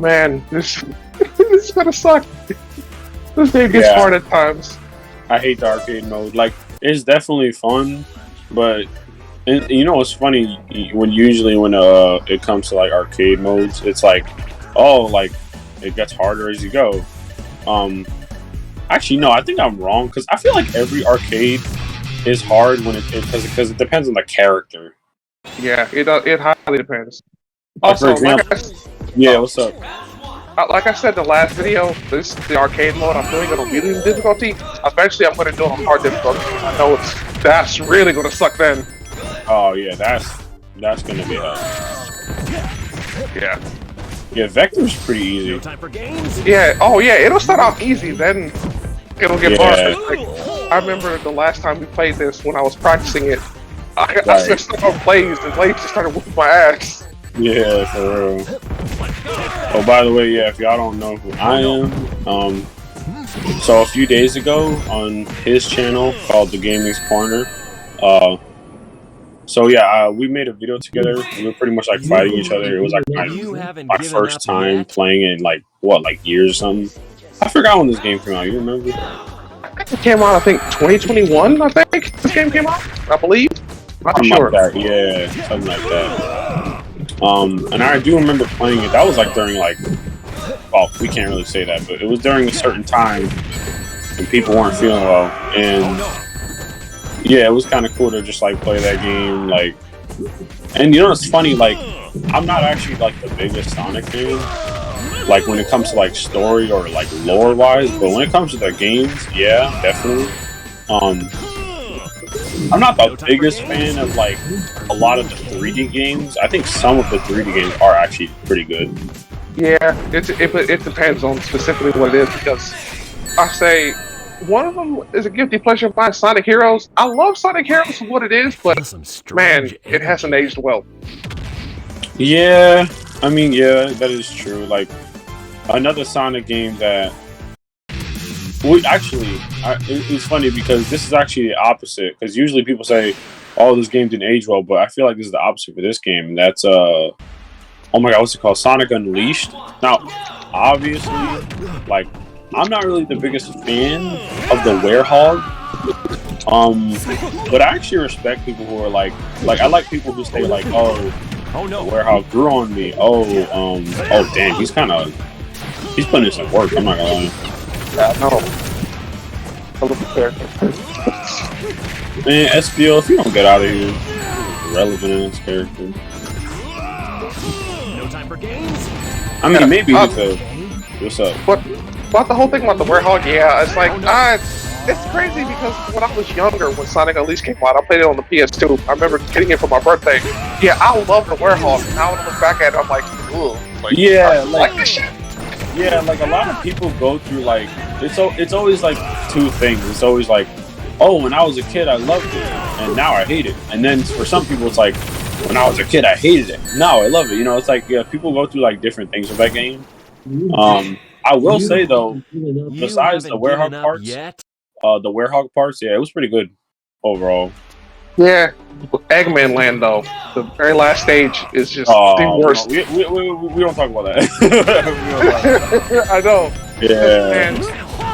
man, this this is gonna suck. This game gets hard at times. I hate the arcade mode. Like, it's definitely fun, but you know what's funny? When it comes to like arcade modes, it's like, oh, like it gets harder as you go. Actually, no, I think I'm wrong because I feel like every arcade is hard when because it depends on the character. Yeah, it highly depends. Also, for example, what's up? Like I said in the last video, this is the arcade mode. I'm doing it on medium difficulty. Eventually, I'm going to do it on hard difficulty. I know that's really going to suck then. Oh yeah, that's going to be hell. Yeah, Vector's pretty easy. No time for games. Yeah. Oh yeah, it'll start off easy, then it'll get hard. Like, I remember the last time we played this when I was practicing it. I started on Blaze, and Blaze just started whooping my ass. Yeah, for real. Oh, by the way, yeah, if y'all don't know who I am, so a few days ago on his channel called The Gaming's Corner, we made a video together. We were pretty much like fighting each other. It was like my first time playing it in like years or something. I forgot when this game came out. You remember? It came out, I think, 2021. I think this game came out. I believe. I'm not sure. Like that. Yeah, something like that. And I do remember playing it. That was like during well, we can't really say that, but it was during a certain time when people weren't feeling well, and yeah, it was kind of cool to just like play that game. Like, and you know what's funny? Like, I'm not actually like the biggest Sonic fan. Like when it comes to like story or like lore wise, but when it comes to the games, yeah, definitely. I'm not the biggest fan of like a lot of the 3D games. I think some of the 3D games are actually pretty good. Yeah, it depends on specifically what it is, because I say one of them is a guilty pleasure of mine, Sonic Heroes. I love Sonic Heroes for what it is, but man, it hasn't aged well. Yeah, I mean, yeah, that is true. Like another Sonic game that it's funny because this is actually the opposite. Because usually people say, "Oh, this game didn't age well," but I feel like this is the opposite for this game. And that's oh my god, what's it called? Sonic Unleashed. Now, obviously, like I'm not really the biggest fan of the Werehog. But I actually respect people who are like I like people who say like, "Oh no, Werehog grew on me." Oh damn, he's putting in some work. I'm not gonna lie. Yeah, no. I love the character. Man, SBO, if you don't get out of here, relevant in this character. No time for games. I mean, maybe because what's up? But about the whole thing about the Werehog, yeah, it's like it's crazy because when I was younger, when Sonic Unleashed came out, I played it on the PS2. I remember getting it for my birthday. Yeah, I love the Werehog. Now when I look back at it, I'm like, ooh, yeah, like this shit. Yeah, like a lot of people go through like it's always like two things. It's always like, oh, when I was a kid I loved it and now I hate it. And then for some people it's like, when I was a kid I hated it. Now I love it. You know, it's like people go through like different things with that game. I will say though, besides the Werehog parts, yeah, it was pretty good overall. Yeah, Eggman Land though, the very last stage is just the worst. No, we don't talk about that. I know. Yeah. And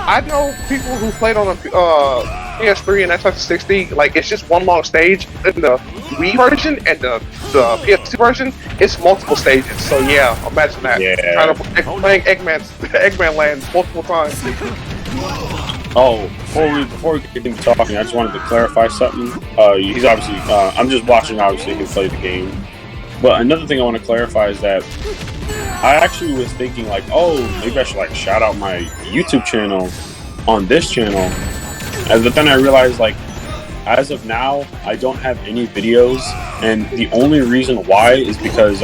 I know people who played on the PS3 and Xbox 360. Like it's just one long stage. In the Wii version and the PS2 version, it's multiple stages. So yeah, imagine that. Yeah. Playing Eggman Land multiple times. Oh, before we continue talking, I just wanted to clarify something. He's obviously, I'm just watching obviously him play the game. But another thing I want to clarify is that I actually was thinking like, oh, maybe I should like shout out my YouTube channel on this channel. But then I realized like, as of now, I don't have any videos. And the only reason why is because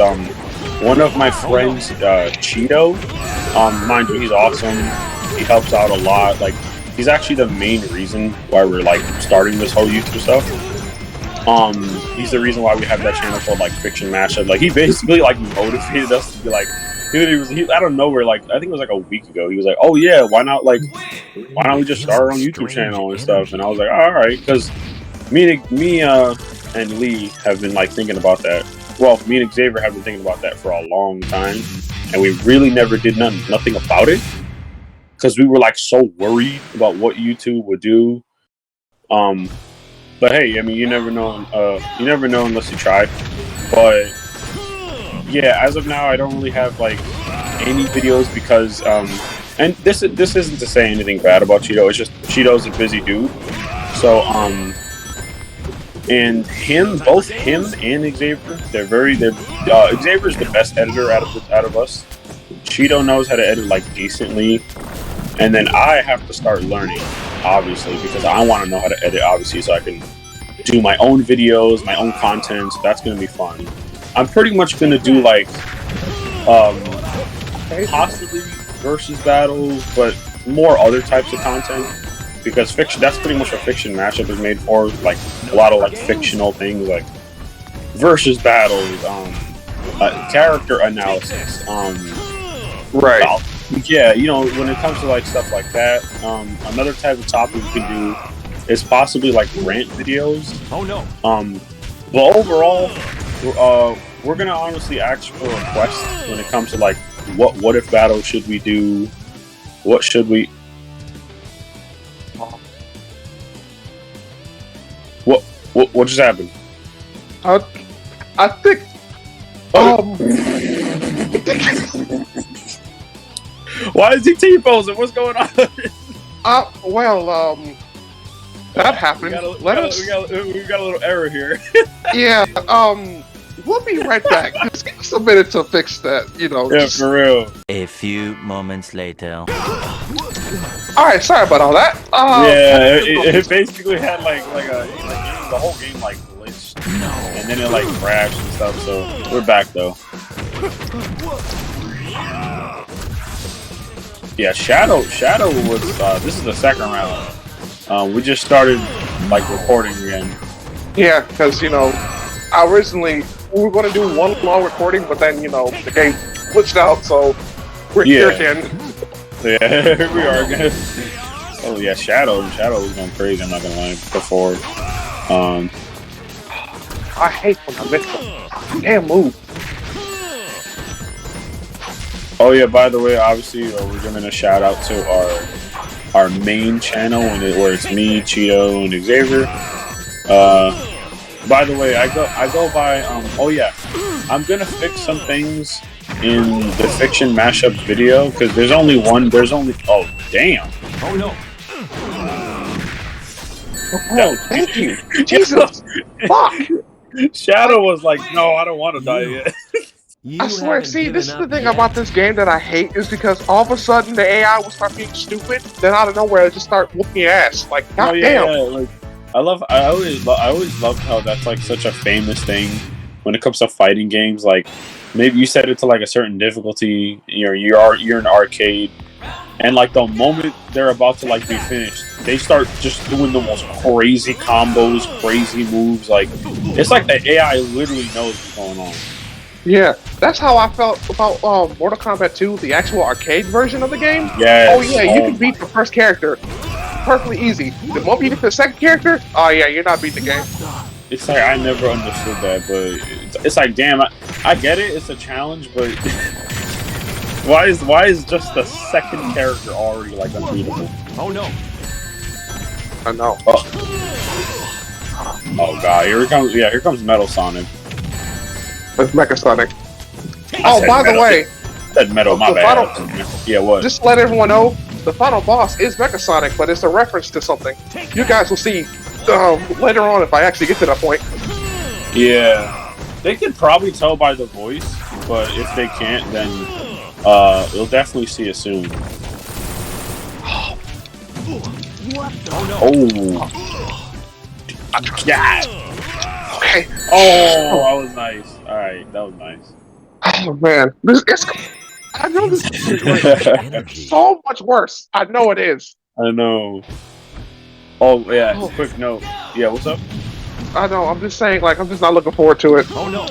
one of my friends, Cheeto, mind you, he's awesome. He helps out a lot. Like, he's actually the main reason why we're like starting this whole YouTube stuff. He's the reason why we have that channel called like Fiction Mashup. Like he basically like motivated us to be like, he out of nowhere, like I think it was like a week ago, he was like, oh yeah, why not we just start our own YouTube channel and stuff? And I was like, all right, because me and Lee have been like thinking about that. Well, me and Xavier have been thinking about that for a long time. and we really never did nothing about it because we were like so worried about what YouTube would do. But hey, I mean, you never know. You never know unless you try. But yeah, as of now, I don't really have like any videos because and this isn't to say anything bad about Cheeto. It's just Cheeto's a busy dude. So and both him and Xavier, Xavier's the best editor out of us. Cheeto knows how to edit like decently, and then I have to start learning, obviously, because I want to know how to edit, obviously, so I can do my own videos, my own content. So that's gonna be fun. I'm pretty much gonna do like possibly versus battles, but more other types of content. Because fiction, that's pretty much what Fiction Mashup is made for. Like a lot of like fictional things, like versus battles, character analysis. Right. Yeah, you know, when it comes to like stuff like that, another type of topic we can do is possibly like rant videos. Oh no. But overall, we're gonna honestly ask for requests when it comes to like what if battle should we do? What should we? What just happened? I think. Why is he T-posing? What's going on? That happened. We got a little error here. Yeah. We'll be right back. Just give us a minute to fix that. You know. Yeah, for real. A few moments later. All right. Sorry about all that. It basically had the whole game like glitched, and then it like crashed and stuff. So we're back though. Yeah, Shadow was. This is the second round. We just started like recording again. Yeah, because we were going to do one long recording, but then the game glitched out, so we're here again. Yeah, here we are again. Oh yeah, Shadow was going crazy. I'm not gonna lie. Before, I hate when I miss the damn move. Oh yeah, by the way, obviously we're giving a shout out to our main channel where it's me, Cheeto, and Xavier. By the way, I go by oh yeah, I'm gonna fix some things in the Fiction Mashup video because there's only oh damn. Oh no. Oh, thank you. Jesus. Fuck. Shadow was like, no, I don't want to die yet. I swear, see, this is the thing about this game that I hate is because all of a sudden the AI will start being stupid, then out of nowhere it just start whooping your ass. Like, goddamn. Yeah, like, I always loved how that's like such a famous thing when it comes to fighting games. Like, maybe you set it to like a certain difficulty, you're in an arcade, and like the moment they're about to like be finished, they start just doing the most crazy combos, crazy moves. Like, it's like the AI literally knows what's going on. Yeah, that's how I felt about Mortal Kombat 2, the actual arcade version of the game. Yes. Oh yeah, you can beat the first character perfectly easy. The moment you get to the second character, oh yeah, you're not beating the game. It's like I never understood that, but it's like, damn, I get it. It's a challenge, but why is just the second character already like unbeatable? Oh no. I know. Oh god, here comes Metal Sonic. With Mecha Sonic. Oh, by the way, said Metal, my bad. Yeah, what? Just to let everyone know, the final boss is Mecha Sonic, but it's a reference to something. You guys will see later on if I actually get to that point. Yeah, they can probably tell by the voice, but if they can't, then you'll definitely see it soon. Oh, yeah. Okay. Oh, that was nice. All right, that was nice. Oh man, I know this is so much worse. I know it is. I know. Oh yeah, quick note. Yeah, what's up? I know. I'm just saying, like, I'm just not looking forward to it. Oh no.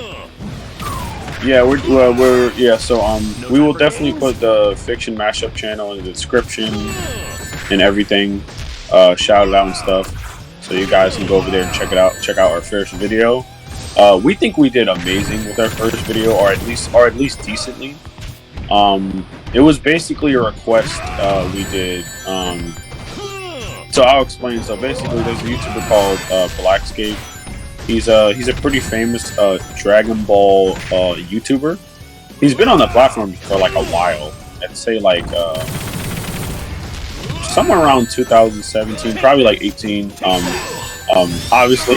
Yeah, so we will definitely put the Fiction Mashup channel in the description and everything. Shout it out and stuff. So you guys can go over there and check out our first video. We think we did amazing with our first video, or at least decently. It was basically a request we did. So I'll explain. So basically, there's a YouTuber called Blackscape. He's a pretty famous Dragon Ball YouTuber. He's been on the platform for like a while. I'd say like somewhere around 2017, probably like 18. Obviously,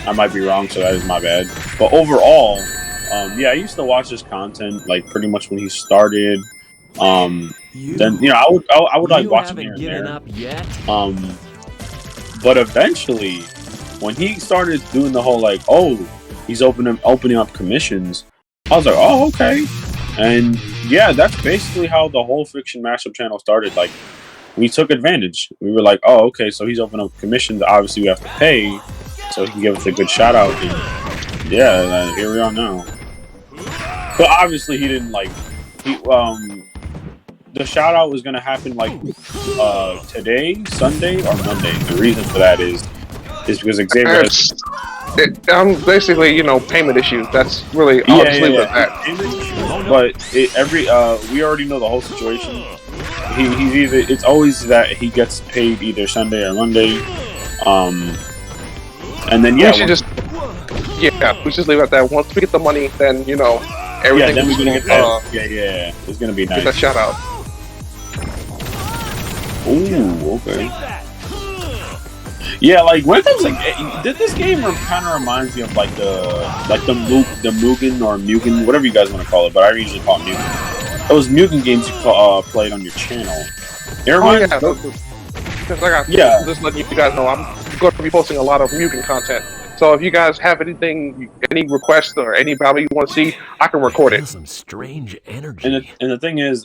I might be wrong, so that is my bad. But overall, yeah, I used to watch his content like pretty much when he started. Then I would like watch him here and there. But eventually, when he started doing the whole like, oh, he's opening up commissions, I was like, oh, okay. And yeah, that's basically how the whole Fiction Mashup channel started. Like, we took advantage. We were like, oh, okay, so he's opening up commissions. Obviously, we have to pay, so he can give us a good shout out. And yeah, here we are now. But obviously, he didn't like. The shout out was gonna happen like today, Sunday, or Monday. The reason for that is because Xavier. Basically, payment issues. That's really all. Just leave it at that. But we already know the whole situation. It's always that he gets paid either Sunday or Monday. And then yeah, we should just leave it at that. Once we get the money, then everything. Yeah, then we're gonna get that. Yeah, it's gonna be nice. Get that shout out. Ooh, okay. Yeah, like when it comes like this game kind of reminds me of like the Mugen or Mugen, whatever you guys want to call it, but I usually call it Mugen. Those Mugen games you played on your channel. It reminds just letting you guys know, I'm going to be posting a lot of Mugen content. So if you guys have any requests or any battle you want to see, I can record it. Some strange energy. And the thing is,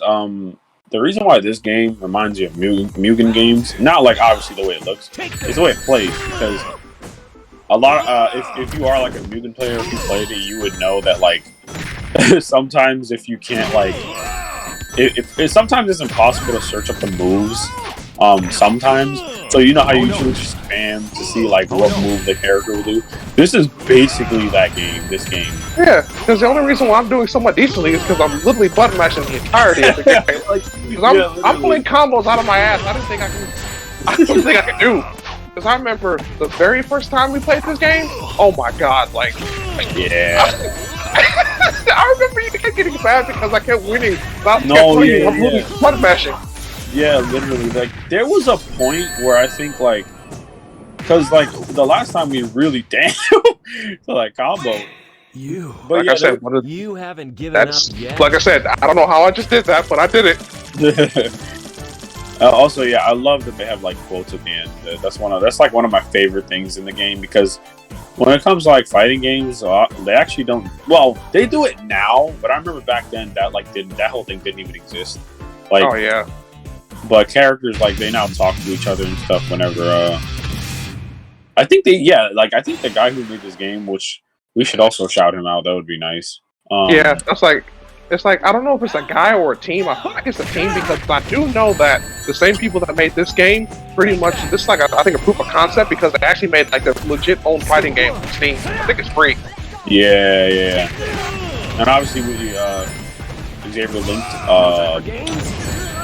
the reason why this game reminds you of Mugen games, not like obviously the way it looks, it's the way it plays. Because a lot of, if you are like a Mugen player, if you played it, you would know that like sometimes if you can't like, sometimes it's impossible to search up the moves. Sometimes, so you know how you usually just spam to see like what move the character will do. This is basically that game. This game. Yeah, because the only reason why I'm doing somewhat decently is because I'm literally button mashing the entirety of the game. Because I'm pulling combos out of my ass. I don't think I can do. Because I remember the very first time we played this game. Oh my god! Yeah. I remember you kept getting bad because I kept winning. I'm button mashing. Yeah, literally. Like, there was a point where I think, like, because, like, the last time we really damaged to that combo. But like I said, you haven't given up yet. Like I said, I don't know how I just did that, but I did it. Also, yeah, I love that they have, like, quotes at the end. That's like one of my favorite things in the game, because when it comes to, like, fighting games, they actually don't. Well, they do it now, but I remember back then that whole thing didn't even exist. Like, oh yeah. But characters, like, they now talk to each other and stuff whenever, I think the guy who made this game, which we should also shout him out, that would be nice. Yeah, it's like, I don't know if it's a guy or a team. I feel like it's a team because I do know that the same people that made this game, pretty much, this is like, I think a proof of concept because they actually made, like, a legit own fighting game on Steam. I think it's free. Yeah. And obviously, we, Xavier linked,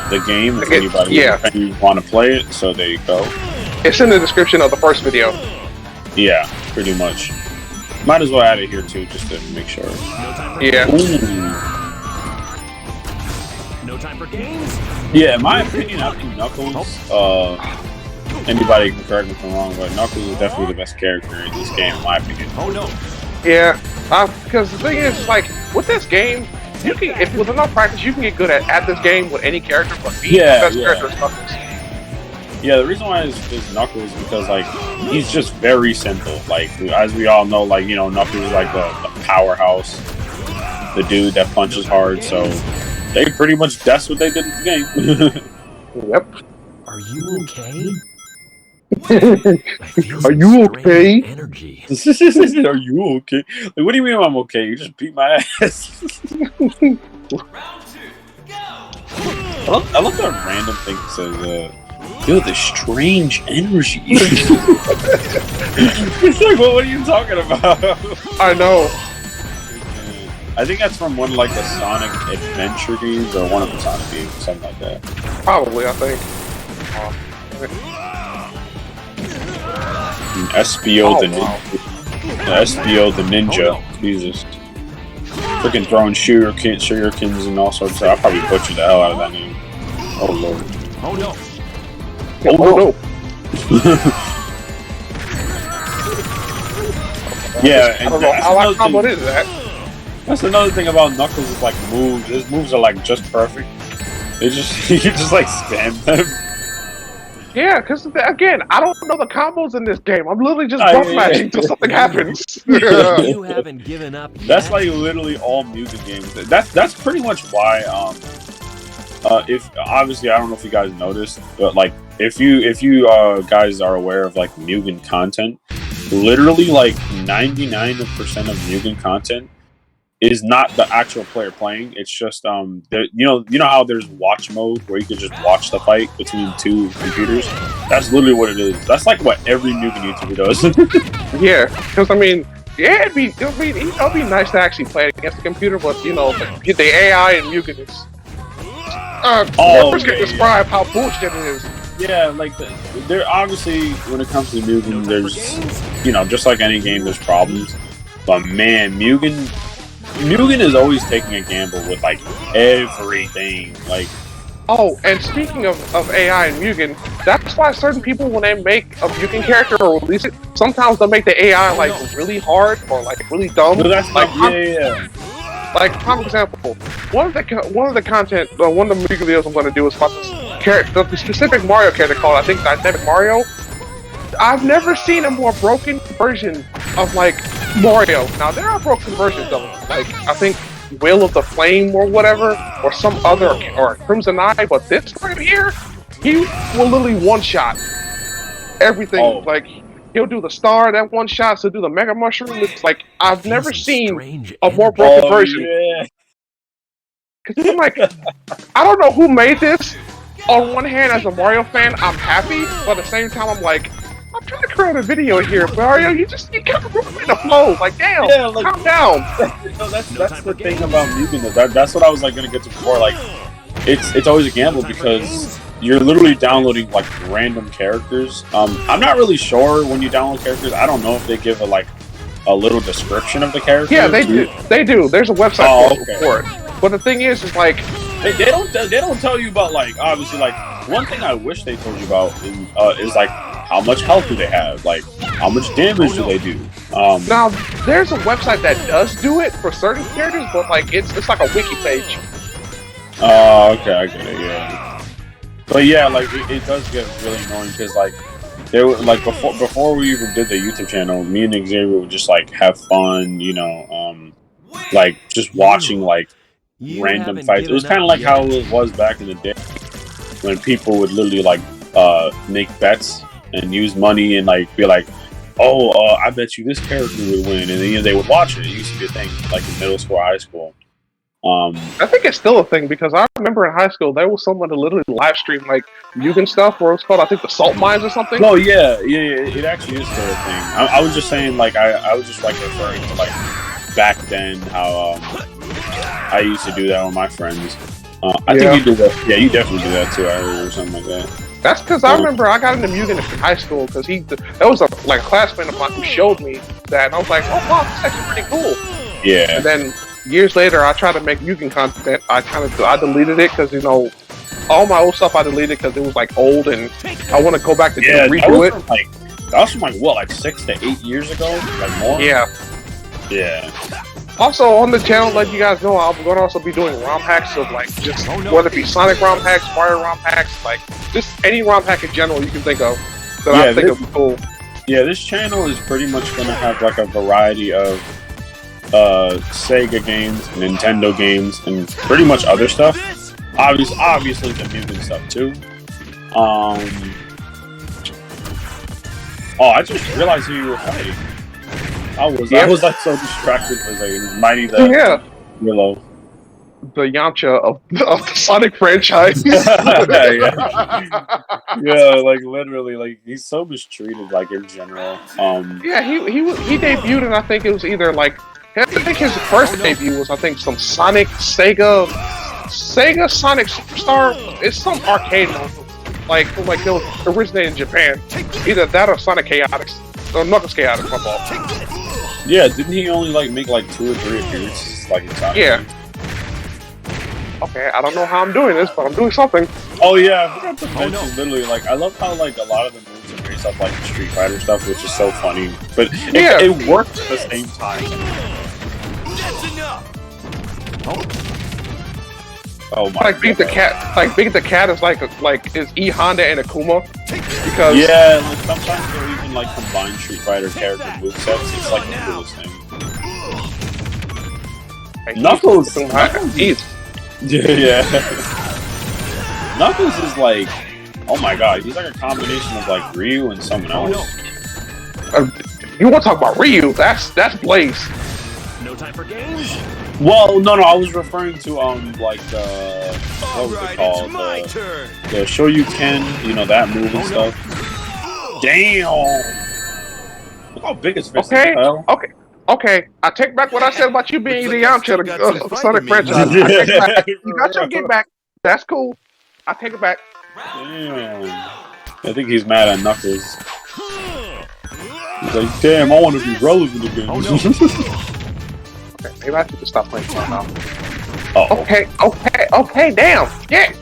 the game if anybody want to play it, so there you go. It's in the description of the first video. Yeah, pretty much. Might as well add it here too, just to make sure. Yeah. No time for games. Yeah, in my opinion, I think Knuckles. Anybody can correct me if I'm wrong, but Knuckles is definitely the best character in this game, in my opinion. Oh no. Yeah, because the thing is, like, with this game, you can, if with enough practice, you can get good at this game with any character, but the best character is Knuckles. Yeah, the reason why is Knuckles is because, like, he's just very simple. Like, as we all know, like, Knuckles is like the powerhouse, the dude that punches hard, so they pretty much, that's what they did in the game. Yep. Are you okay? Are you okay? Energy. Are you okay? Like, what do you mean I'm okay? You just beat my ass. I love that random thing that says, yo, the strange energy. It's like, what are you talking about? I know. I think that's from one of like the Sonic Adventure games or one of the Sonic games, something like that. Probably, I think. And SBO Oh, the wow. SBO the Ninja. Jesus. Freaking throwing shurikens and all sorts of stuff. I probably butchered the hell out of that name. Oh lord. Oh no. Oh no. Yeah, I and don't know that's how I another combo thing- into that. That's another thing about Knuckles is like moves. His moves are like just perfect. They just you can just like spam them. Yeah, because again, I don't know the combos in this game. I'm literally just Oh, bump yeah. matching until something happens. You haven't given up yet. That's like literally all Mugen games. That's pretty much why if obviously I don't know if you guys noticed, but like if you guys are aware of like Mugen content, literally like 99% of Mugen content is not the actual player playing. It's just you know how there's watch mode where you can just watch the fight between two computers. That's literally what it is. That's like what every Mugen YouTuber does. Yeah, because I mean, yeah, it'd be nice to actually play it against the computer, but you know, the AI and Mugen is. Words can yeah, describe how bullshit it is. Yeah, like there obviously when it comes to Mugen, there's just like any game, there's problems. But man, Mugen is always taking a gamble with like everything. Like, Oh, and speaking of AI and Mugen, that's why certain people, when they make a Mugen character or release it, sometimes they'll make the AI like really hard or like really dumb. so that's like yeah. Like, prime example, one of the content, one of the Mugen videos I'm going to do is about this character, the specific Mario character called, I think, Dynamic Mario. I've never seen a more broken version of like Mario. Now there are broken versions of it, like I think Will of the Flame or whatever, or some other, or Crimson Eye. But this right here, he will literally one shot everything. Oh. Like he'll do the star that one shot, so do the Mega Mushroom. It's like I've never Feels seen strange a more energy. broken version. Yeah. Cause I'm like, I don't know who made this. On one hand, as a Mario fan, I'm happy, but at the same time, I'm like, I'm trying to create a video here, Mario. You kind of ruined the flow. Like, damn, Yeah, like- calm down. That's No time the for thing games. about Mugen. That's what I was like gonna get to before. Like, it's always a gamble because you're literally downloading like random characters. I'm not really sure when you download characters. I don't know if they give a little description of the character. Yeah, they do. They do. There's a website Oh, for, okay. for it. But the thing is like, They don't tell you about like obviously like one thing I wish they told you about is like how much health do they have, like how much damage do they do. now there's a website that does do it for certain characters, but like it's like a wiki page. Oh, okay, I get it. Yeah, but yeah, like it does get really annoying because like there were like before we even did the YouTube channel, me and Xavier would just like have fun, like just watching like You random haven't fights. It was given kind of up like how yet. it was back in the day when people would literally like make bets and use money and like be like, oh, I bet you this character would win, and then they would watch it. It used to be a thing like in middle school, high school. I think it's still a thing because I remember in high school there was someone who literally live streamed like Mugen stuff, where it was called, I think, the Salt Mines or something. No, yeah, it actually is still a thing. I was just saying, like, I was just like referring to like back then how I used to do that with my friends. I Yeah. think you do that. Yeah, you definitely do that too. I heard or something like that. That's because I remember I got into Mugen in high school because that was a classmate of mine who showed me that, and I was like, oh wow, this is actually pretty cool. Yeah. And then years later, I tried to make Mugen content. I deleted it because all my old stuff I deleted because it was like old, and I want to go back to Yeah, redo it. that was from like what, like 6 to 8 years ago, like more. Yeah. Yeah. Also on the channel, let you guys know, I'm going to also be doing ROM hacks of like just whether it be Sonic ROM hacks, Mario ROM hacks, like just any ROM hack in general you can think of that I think would be cool. Yeah, this channel is pretty much gonna have like a variety of Sega games, Nintendo games, and pretty much other stuff. Obviously the Mugen stuff too. Oh, I just realized who you were fighting. I was like so distracted because like, it was Mighty the Willow. The Yamcha of the Sonic franchise. Yeah, like literally, like he's so mistreated, like in general. Yeah, he debuted, and I think it was either like I think his first debut was, I think, some Sega Sonic Superstar. It's some arcade mode, like it was originated in Japan. Either that or Sonic Chaotix, or Knuckles Chaotix, my fault. Yeah, didn't he only like make like 2 or 3 appearances like in Sonic? Yeah. Okay, I don't know how I'm doing this, but I'm doing something. Oh yeah, I forgot to mention literally like I love how like a lot of the moves are based off like the Street Fighter stuff, which is so funny. But it works at the same time. That's enough. Oh my! Like beat the cat is like is E Honda and Akuma because yeah, like sometimes they'll even like combine Street Fighter character movesets. It's like the coolest thing. Knuckles. Yeah. Knuckles is like, oh my god, he's like a combination of like Ryu and someone else. You want to talk about Ryu? That's Blaze. No time for games. Well, no, I was referring to like what was it called? The Shoryuken, you know that move and stuff. Damn! Look how big his fist is. Okay. I take back what I said about you being the Yamcha of the Sonic franchise. You got your get back. That's cool. I take it back. Damn. I think he's mad at Knuckles. He's like, damn, I want to be relevant again. Okay, maybe I should just stop playing now. Oh. Okay, damn. Yeah.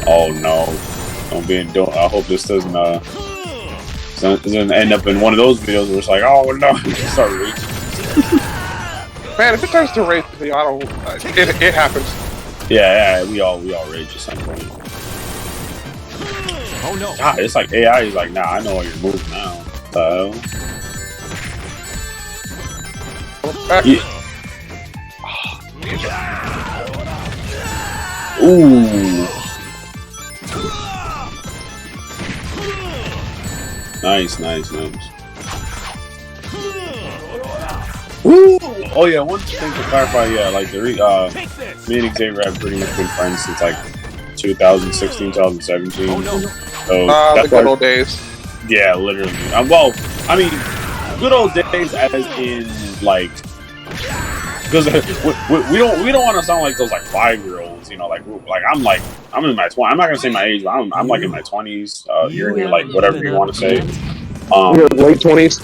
Oh no. I hope this doesn't end up in one of those videos where it's like, oh no, you start raging. Man, if it turns to rage, I don't. It happens. Yeah, we all rage at some point. Oh no! God, it's like AI is like, nah, I know all your moves now. Ooh. Nice. Woo! Oh yeah, one thing to clarify, yeah, like me and Xavier have pretty much been friends since like 2016, 2017. Oh no! So the good old days. Yeah, literally. Well, I mean, good old days as in like, because we don't want to sound like those like 5-year-olds, you know, like I'm in my 20s. I'm not gonna say my age, but I'm like in my 20s. You're in like whatever you want to say. You're late 20s.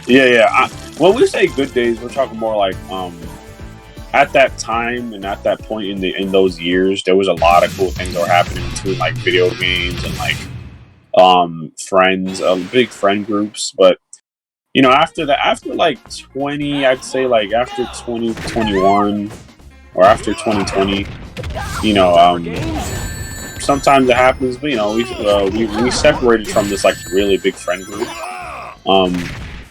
Yeah. When we say good days, we're talking more like at that time and at that point in those years, there was a lot of cool things that were happening between like video games and like friends, big friend groups. But you know, after like 20, I'd say like after 2021 or after 2020, you know, sometimes it happens, but you know, we separated from this like really big friend group.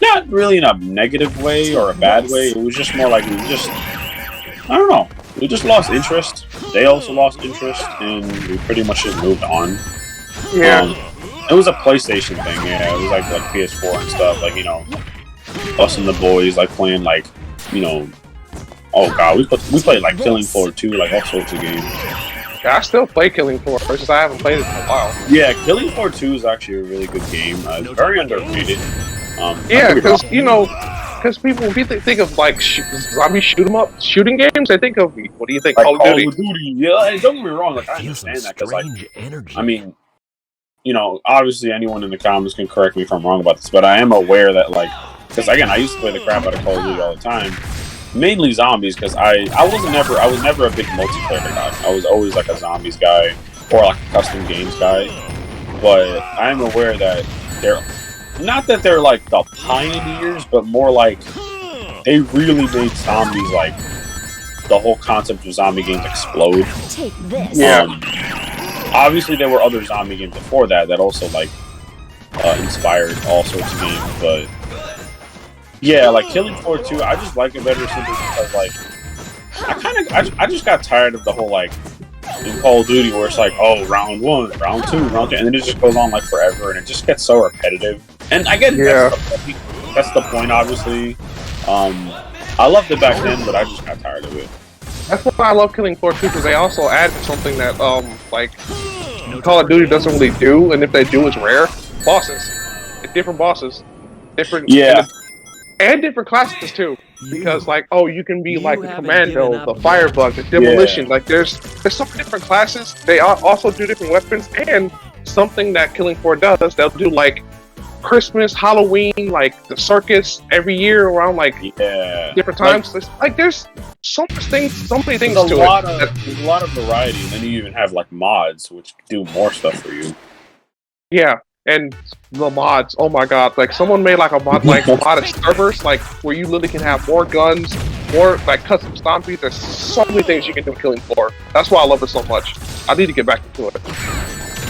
Not really in a negative way or a bad way. It was just more like I don't know. We just lost interest. They also lost interest, and we pretty much just moved on. Yeah. It was a PlayStation thing. Yeah, it was like PS4 and stuff. Like, you know, us and the boys like playing like, you know, oh god, we played like Killing Floor 2, like all sorts of games. Yeah, I still play Killing Floor, just I haven't played it in a while. Yeah, Killing Floor 2 is actually a really good game. It's very underrated. Yeah, because you know, because people think of like zombie shooting games, they think of what do you think? Like Call of Duty. Yeah, and don't get me wrong, like I understand that because like I mean, you know, obviously anyone in the comments can correct me if I'm wrong about this, but I am aware that like, because again, I used to play the crap out of Call of Duty all the time, mainly zombies, because I was never a big multiplayer guy. I was always like a zombies guy or like a custom games guy, but I am aware that not that they're like the pioneers, but more like they really made zombies, like the whole concept of zombie games explode. Take this. Yeah. Obviously, there were other zombie games before that also like inspired all sorts of games, but yeah, like Killing Floor 2, I just like it better simply because like I just got tired of the whole like in Call of Duty where it's like, oh, round 1, round 2, round 3, and then it just goes on like forever, and it just gets so repetitive. And I get that's the point, obviously. I loved it back then, but I just got tired of it. That's why I love Killing Floor 2, because they also added something that like Call of Duty doesn't really do, and if they do, it's rare. Bosses, different bosses, different. Yeah. And different classes too, because like, oh, you can be You like the haven't commando, given the up firebug, the demolition. Like there's so many different classes. They also do different weapons, and something that Killing Floor does, they'll do like Christmas, Halloween, like the circus every year around like different times. There's so much things, so many things There's to a lot it. of there's a lot of variety, and then you even have like mods which do more stuff for you. Yeah, and the mods. Oh my god! Like someone made like a mod, like a lot of servers, like where you literally can have more guns, more like custom stompies. There's so many things you can do in Killing Floor. That's why I love it so much. I need to get back into it.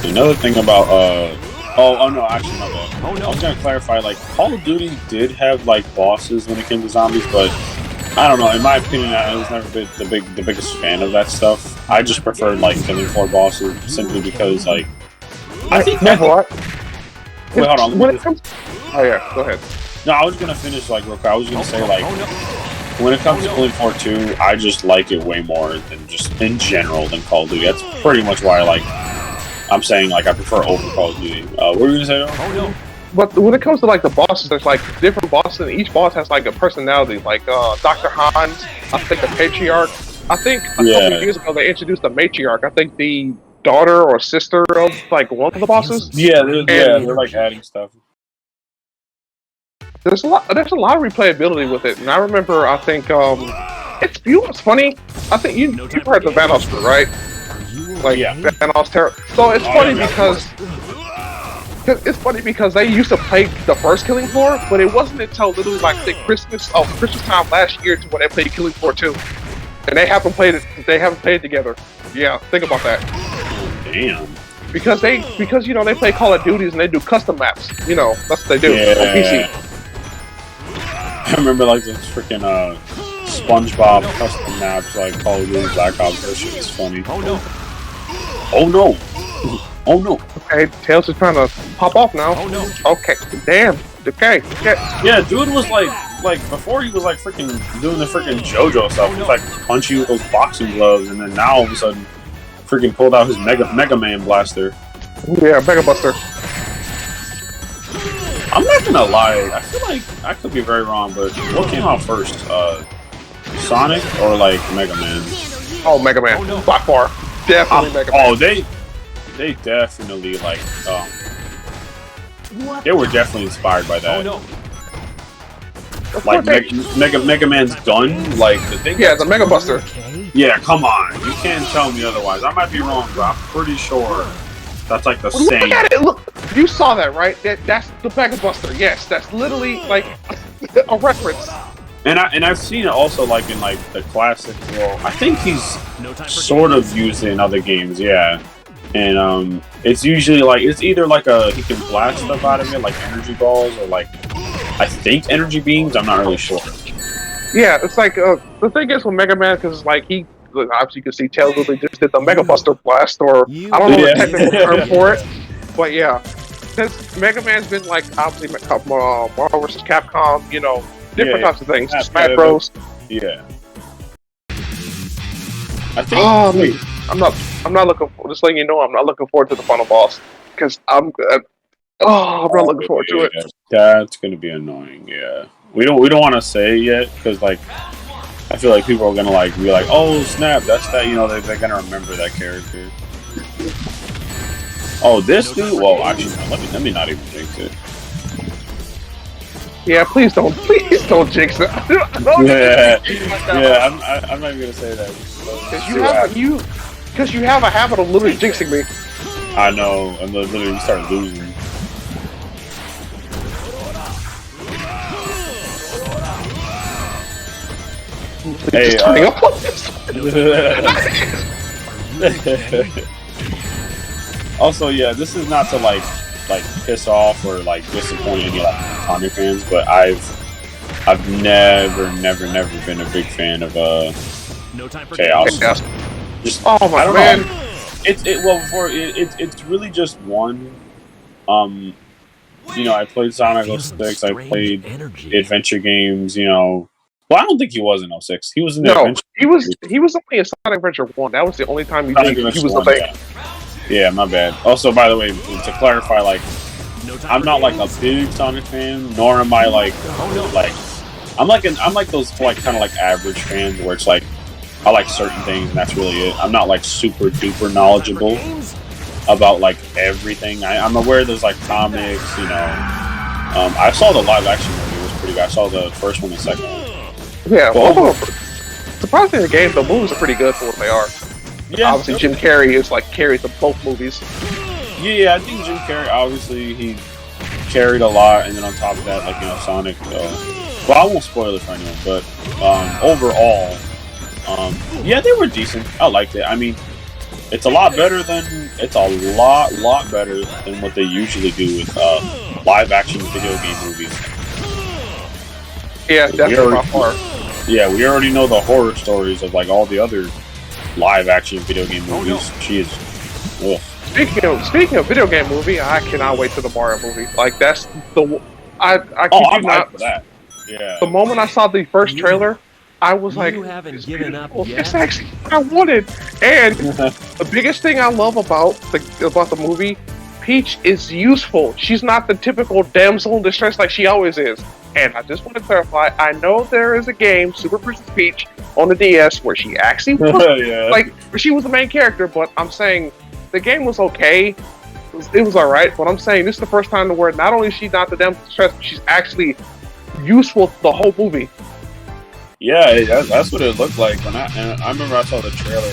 Another thing about oh no, actually my bad. Oh, no. I was gonna clarify, like Call of Duty did have like bosses when it came to zombies, but I don't know. In my opinion, I was never been the biggest fan of that stuff. I just preferred like Killing Floor bosses simply because like I think What? Wait, hold on. When it comes, oh yeah, go ahead. No, I was gonna finish like real quick. I was gonna say like Oh, no. when it comes to Killing Floor 2, I just like it way more than just in general than Call of Duty. That's pretty much why I'm saying like I prefer over Call of Duty. What were you gonna say? Though? Oh no. But when it comes to like the bosses, there's like different bosses, and each boss has like a personality. Like Dr. Hans, I think the Patriarch. I think a couple of years ago they introduced the Matriarch. I think the daughter or sister of like one of the bosses. Yeah, they're like adding stuff. There's a lot of replayability with it, and I remember I think it's it's funny. I think you've heard the Vanoss crew, right? Like Yeah. Vanoss Terror. So it's funny because. It's funny because they used to play the first Killing Floor, but it wasn't until literally like the Christmas time last year to when they played Killing Floor 2. And they haven't played it together. Yeah, think about that. Damn. Because you know they play Call of Duties and they do custom maps. You know, that's what they do on PC. I remember like this freaking SpongeBob custom maps like Call of Duty Black Ops. That shit is funny. Oh no. Oh no. Oh no. Okay, Tails is trying to pop off now. Oh no. Okay, damn. Okay. Yeah, dude was like before he was like freaking doing the freaking JoJo stuff. He was like punch you with those boxing gloves, and then now all of a sudden, freaking pulled out his Mega Man blaster. Yeah, Mega Buster. I'm not gonna lie, I feel like I could be very wrong, but what came out first, Sonic or like Mega Man? Oh, Mega Man. Oh, no. By far, definitely Mega Man. Oh, they definitely like they were definitely inspired by that. Oh no. Of Like course Mega Man's gun, like the thing. yeah, the Mega Buster. Yeah, come on, you can't tell me otherwise. I might be wrong, but I'm pretty sure that's like the Look same. at it. Look, you saw that, right? That's the Mega Buster. Yes, that's literally like a reference. And I've seen it also like in like the classic. Well, I think he's No time for sort of used it in other games, yeah. And it's usually like it's either like he can blast stuff out of it, like energy balls, or like I think energy beams. I'm not really sure. Yeah, it's like the thing is with Mega Man because like obviously you can see Tails literally just did the Mega Buster blast, or I don't know the technical term for it, but yeah, since Mega Man's been like obviously Marvel vs. Capcom, you know, different types of things, Smash Bros. Yeah. I think. Oh, I'm not looking for. Just letting you know, I'm not looking forward to the final boss because I'm not looking forward to it. That's gonna be annoying. Yeah, we don't want to say it yet because like I feel like people are gonna like be like, oh snap, that's that. You know, they're gonna remember that character. Oh, this dude. Well, actually, no, let me not even jinx it. Yeah, please don't jinx it. I'm not even gonna say that. Because you have a habit of literally jinxing me. I know, and literally we start losing. Hey, Just turning up on this. Also, yeah, this is not to like piss off or like disappoint any like Tommy fans, but I've never been a big fan of No time for Chaos. Chaos. Just Oh my I don't man. know. It's really just one. You know, I played Sonic 06. I played adventure games. You know, well, I don't think he was in 06. He was in the No, adventure. he was only in Sonic Adventure 1. That was the only time he Sonic was Adventure the 1, thing. yeah, my bad. Also, by the way, to clarify, like, No time I'm for not like a games. big Sonic fan, nor am I like I'm like those like kind of like average fans where it's like I like certain things and that's really it. I'm not like super duper knowledgeable about like everything. I'm aware there's like comics, you know. I saw the live action movie; it was pretty good. I saw the first one and the second one. Yeah, well, surprisingly, the movies are pretty good for what they are. Yeah, obviously Jim Carrey is like carried the both movies. Yeah, I think Jim Carrey obviously he carried a lot, and then on top of that, like Sonic. Well, I won't spoil it for anyone, but overall, yeah, they were decent. I liked it. I mean, it's a lot better than what they usually do with live action video game movies. Yeah, definitely by far. Yeah, we already know the horror stories of like all the other live action video game movies. Jeez. Ugh. Speaking of video game movie, I cannot wait for the Mario movie. Like that's the I'm hyped for that. Yeah. The moment I saw the first trailer, I was like, You haven't given up yet. It's actually what I wanted. And the biggest thing I love about the movie, Peach is useful. She's not the typical damsel in distress like she always is. And I just want to clarify, I know there is a game, Super Princess Peach, on the DS where she actually was, like she was the main character, but I'm saying the game was okay. It was alright, but I'm saying this is the first time where not only is she not the damsel in distress, but she's actually useful the whole movie. Yeah, that's what it looked like. I remember I saw the trailer,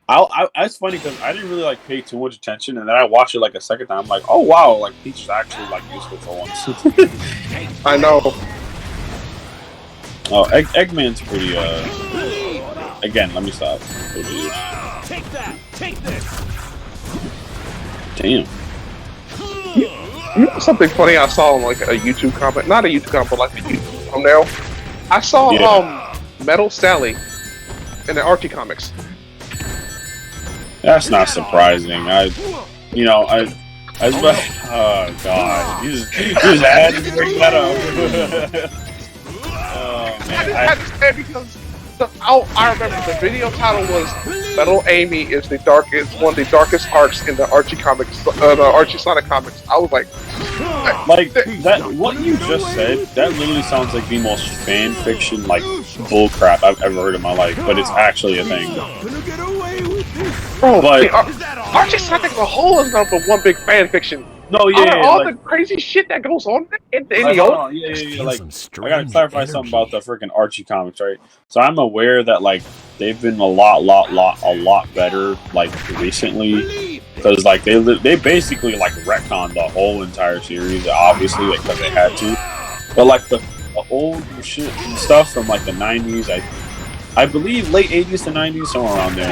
and it's funny because I didn't really like pay too much attention, and then I watched it like a second time. I'm like, oh wow, like Peach is actually like useful for once. I know. Oh, Eggman's pretty. Again, let me stop. Take that! Take this! Damn. You know something funny I saw on like a YouTube comment, not a YouTube comment, but like a YouTube thumbnail. I saw Metal Sally in the Archie comics. That's not surprising. Oh god, you just had to bring that up. Oh man, I understand because I remember the video title was Metal Amy is one of the darkest arcs in the Archie comics, the Archie Sonic comics. I was like that. What you just said, that literally sounds like the most fan fiction like bullcrap I've ever heard in my life, but it's actually a thing. Bro, but Archie Sonic as a whole is not the one big fan fiction. No, all the crazy shit that goes on in the old. Like, I gotta clarify something about the freaking Archie comics, right? So I'm aware that like they've been a lot better like recently, because like they basically like retconned the whole entire series, obviously, like because they had to. But like the old shit and stuff from like the '90s, I believe late '80s to '90s, somewhere around there.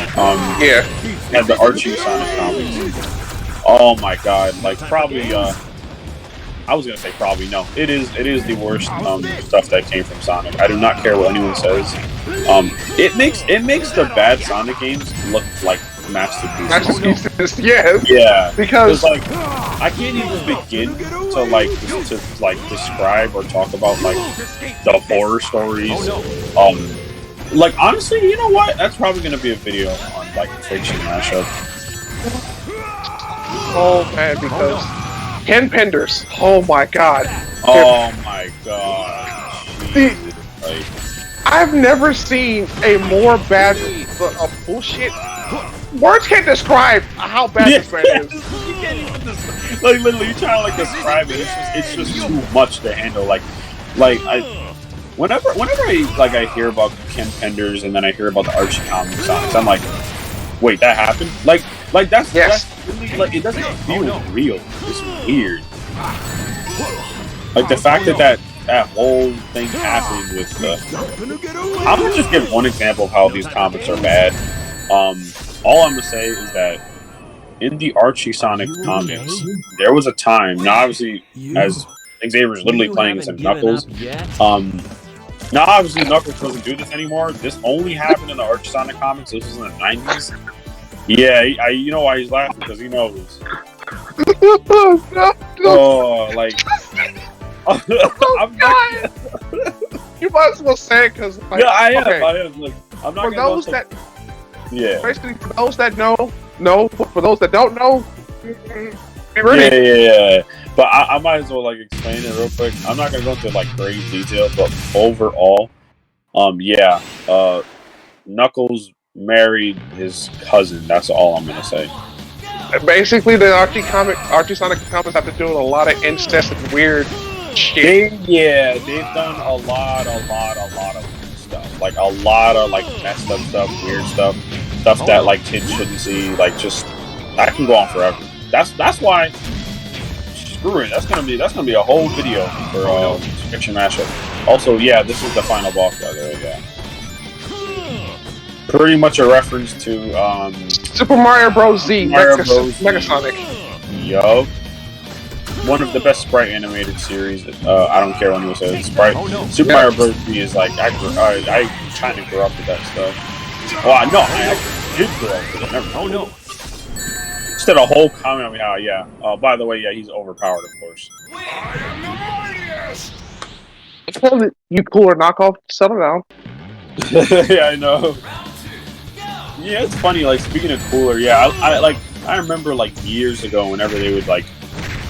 Had the Archie Sonic comics. Oh my god, like probably I was gonna say probably no. It is the worst stuff that came from Sonic. I do not care what anyone says. It makes the bad Sonic games look like masterpieces. Yes. Yeah. Because like I can't even begin to describe or talk about like the horror stories. Like honestly, you know what? That's probably gonna be a video on like Fiction Mashup. Oh man, because Ken Penders. Oh my god. Oh my god. I've never seen a more bad bullshit. Words can't describe how bad this man is. You can't even like literally you're trying to like describe it. It's just too much to handle. Whenever I hear about Ken Penders and then I hear about the Archie comics, I'm like, wait, that happened? Like that's really, like it doesn't feel real. It's weird. Like the fact that whole thing happened with I'm gonna just give one example of how these comics are bad. All I'm gonna say is that in the Archie Sonic comics, there was a time. Now, obviously, as Xavier's literally playing as Knuckles. Now, obviously, Knuckles doesn't do this anymore. This only happened in the Archie Sonic comics. This was in the '90s. Yeah, you know why he's laughing? Because he knows. Oh, like... I'm not... You might as well say it, because... Like, yeah, I am. Look, I'm not for those that... Yeah. Basically, for those that know, for those that don't know, Be ready. Yeah. But I might as well like explain it real quick. I'm not gonna go into like great detail, but overall, Knuckles married his cousin. That's all I'm gonna say. Basically, the Archie Sonic comics have to do with a lot of incest and weird shit. They've done a lot of weird stuff. Like a lot of like messed up stuff, weird stuff that like kids shouldn't see. Like just, I can go on forever. That's why. Screw it. That's gonna be a whole video for Description Mashup. Also, yeah, this is the final boss, by the way. Yeah. Pretty much a reference to Super Mario Bros. Z, Mario Bros. Mega Sonic. Yup. One of the best sprite animated series. I don't care when you say it. Sprite. Super Mario Bros. Z is like I kind of grew up with that stuff. Well, no, I actually did grow up with it. Never. Just did a whole comment on how by the way, yeah, he's overpowered, of course. You cooler knockoff. Settle down. Yeah, I know. Yeah, it's funny. Like speaking of cooler, yeah, I remember like years ago whenever they would like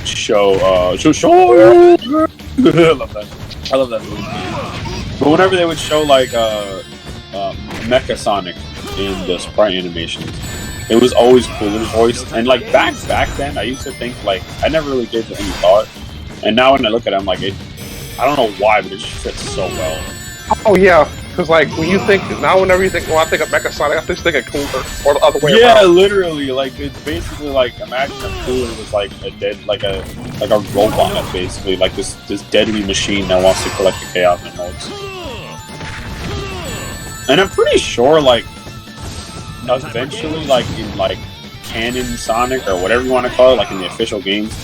show. I love that movie. But whenever they would show like Mecha Sonic in the sprite animations, it was always Cooler's voice. And like back then, I used to think like I never really gave it any thought. And now when I look at it, I'm like, I don't know why, but it just fits so well. Oh yeah. Because like when you think whenever you think, I think of Mecha Sonic, I just think of Cooler or the other way around. Yeah, literally. Like it's basically like imagine if Cooler was like a robot, basically like this deadly machine that wants to collect the Chaos Emeralds. And I'm pretty sure like eventually like in like canon Sonic or whatever you want to call it, like in the official games,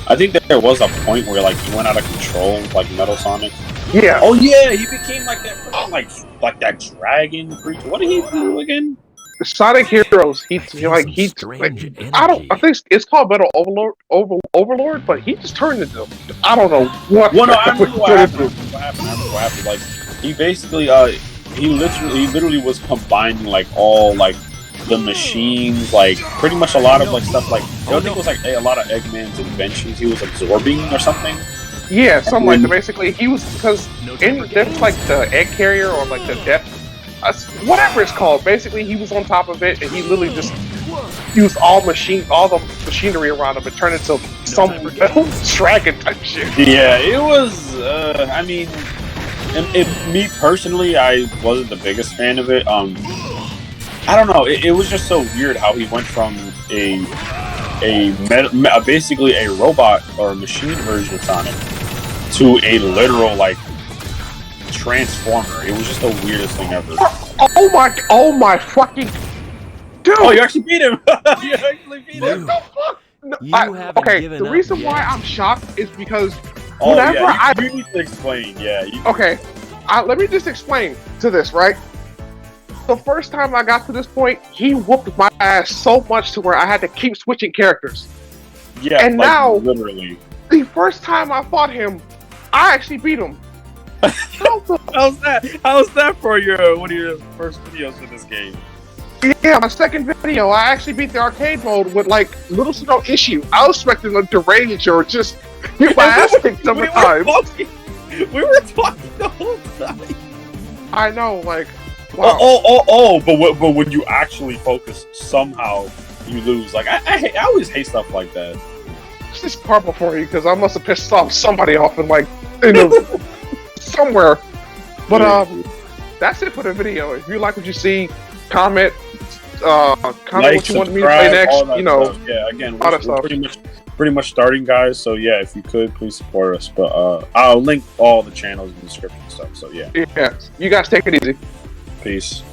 I think that there was a point where like he went out of control, like Metal Sonic. Yeah. Oh yeah, he became like that freaking like that dragon creature. What did he do again? Sonic Heroes. I think it's called Metal Overlord, but he just turned into I don't know what. Well, no, I remember what happened. Like he basically he literally was combining like all like the machines, like pretty much a lot of like stuff like I don't think it was like a lot of Eggman's inventions he was absorbing or something. Yeah, something like that. Basically, he was because there's like the egg carrier or like the death, whatever it's called. Basically, he was on top of it, and he literally just used all the machinery around him and turned into some dragon type shit. Yeah, it was. I mean, me personally, I wasn't the biggest fan of it. I don't know. It was just so weird how he went from basically a robot or a machine version of Sonic to a literal like transformer. It was just the weirdest thing ever. Oh my fucking dude! Oh, you actually beat him! You actually beat him! No, the reason why I'm shocked is because you need to explain. Yeah. Okay, let me just explain to this, right? The first time I got to this point, he whooped my ass so much to where I had to keep switching characters. Yeah, and like, now, literally. The first time I fought him, I actually beat him. How's that for one of your first videos for this game? Yeah, my second video, I actually beat the arcade mode with like little to no issue. I was expecting them to rage or just get my ass kicked some time. We were talking the whole time. I know, like. Wow. But when you actually focus, somehow you lose. Like I always hate stuff like that. It's just karma for you because I must have pissed off somebody off in like somewhere. But that's it for the video. If you like what you see, comment what you want me to play next. Stuff. Yeah, again, we're pretty much starting, guys. So yeah, if you could, please support us. But I'll link all the channels in the description and stuff. So yeah. Yeah, you guys take it easy. Peace.